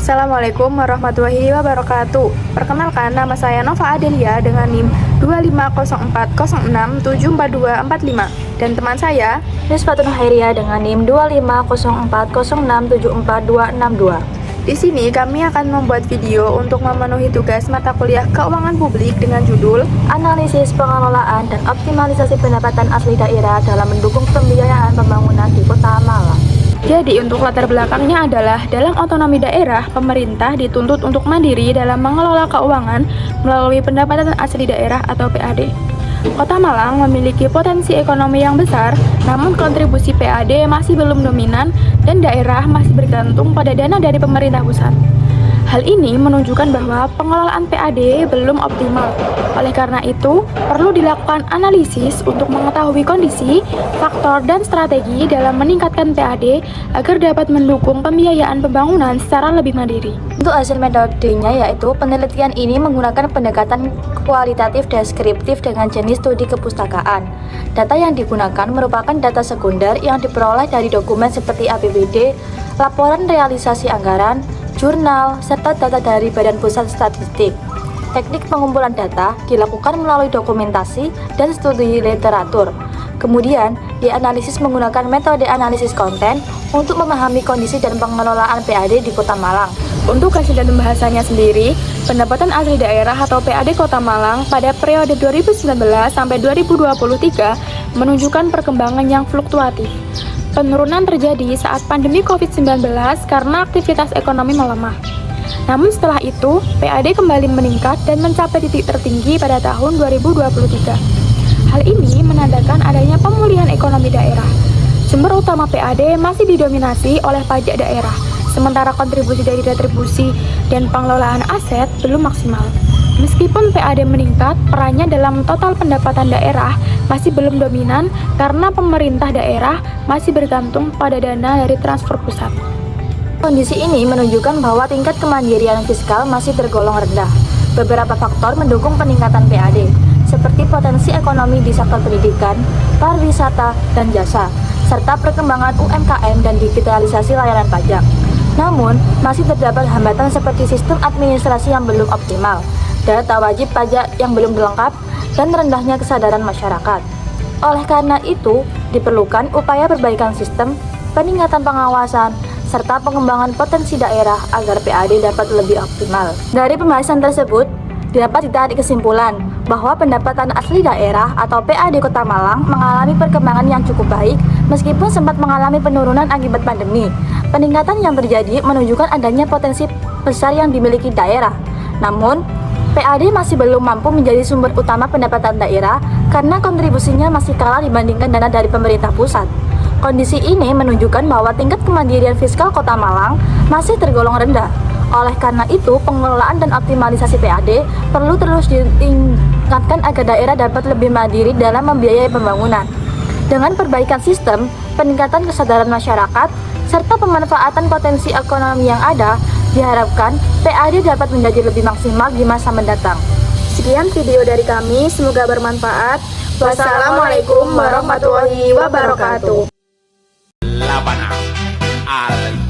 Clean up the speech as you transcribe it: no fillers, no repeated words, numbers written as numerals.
Assalamualaikum warahmatullahi wabarakatuh. Perkenalkan, nama saya Nova Adelia dengan NIM 25040674245 dan teman saya Nisbatun Khairia dengan NIM 25040674262. Di sini kami akan membuat video untuk memenuhi tugas mata kuliah Keuangan Publik dengan judul Analisis Pengelolaan dan Optimalisasi Pendapatan Asli Daerah dalam mendukung pembiayaan pembangunan di Kota Malang. Jadi untuk latar belakangnya adalah dalam otonomi daerah, pemerintah dituntut untuk mandiri dalam mengelola keuangan melalui pendapatan asli daerah atau PAD. Kota Malang memiliki potensi ekonomi yang besar, namun kontribusi PAD masih belum dominan dan daerah masih bergantung pada dana dari pemerintah pusat. Hal ini menunjukkan bahwa pengelolaan PAD belum optimal. Oleh karena itu, perlu dilakukan analisis untuk mengetahui kondisi, faktor, dan strategi dalam meningkatkan PAD agar dapat mendukung pembiayaan pembangunan secara lebih mandiri. Untuk hasil metodenya yaitu penelitian ini menggunakan pendekatan kualitatif deskriptif dengan jenis studi kepustakaan. Data yang digunakan merupakan data sekunder yang diperoleh dari dokumen seperti APBD, laporan realisasi anggaran, jurnal, serta data dari Badan Pusat Statistik. Teknik pengumpulan data dilakukan melalui dokumentasi dan studi literatur. Kemudian, dianalisis menggunakan metode analisis konten untuk memahami kondisi dan pengelolaan PAD di Kota Malang. Untuk hasil dan pembahasannya sendiri, pendapatan asli daerah atau PAD Kota Malang pada periode 2019 sampai 2023 menunjukkan perkembangan yang fluktuatif. Penurunan terjadi saat pandemi COVID-19 karena aktivitas ekonomi melemah. Namun setelah itu, PAD kembali meningkat dan mencapai titik tertinggi pada tahun 2023. Hal ini menandakan adanya pemulihan ekonomi daerah. Sumber utama PAD masih didominasi oleh pajak daerah, sementara kontribusi dari retribusi dan pengelolaan aset belum maksimal. Meskipun PAD meningkat, perannya dalam total pendapatan daerah masih belum dominan karena pemerintah daerah masih bergantung pada dana dari transfer pusat. Kondisi ini menunjukkan bahwa tingkat kemandirian fiskal masih tergolong rendah. Beberapa faktor mendukung peningkatan PAD, seperti potensi ekonomi di sektor pendidikan, pariwisata, dan jasa, serta perkembangan UMKM dan digitalisasi layanan pajak. Namun, masih terdapat hambatan seperti sistem administrasi yang belum optimal, data wajib pajak yang belum lengkap, dan rendahnya kesadaran masyarakat. Oleh karena itu, diperlukan upaya perbaikan sistem, peningkatan pengawasan, serta pengembangan potensi daerah agar PAD dapat lebih optimal. Dari pembahasan tersebut, dapat ditarik kesimpulan bahwa pendapatan asli daerah atau PAD Kota Malang mengalami perkembangan yang cukup baik meskipun sempat mengalami penurunan akibat pandemi. Peningkatan yang terjadi menunjukkan adanya potensi besar yang dimiliki daerah. Namun, PAD masih belum mampu menjadi sumber utama pendapatan daerah karena kontribusinya masih kalah dibandingkan dana dari pemerintah pusat. Kondisi ini menunjukkan bahwa tingkat kemandirian fiskal Kota Malang masih tergolong rendah. Oleh karena itu, pengelolaan dan optimalisasi PAD perlu terus ditingkatkan agar daerah dapat lebih mandiri dalam membiayai pembangunan. Dengan perbaikan sistem, peningkatan kesadaran masyarakat, serta pemanfaatan potensi ekonomi yang ada, diharapkan PAD dapat menjadi lebih maksimal di masa mendatang. Sekian video dari kami, semoga bermanfaat. Wassalamualaikum warahmatullahi wabarakatuh. Labana al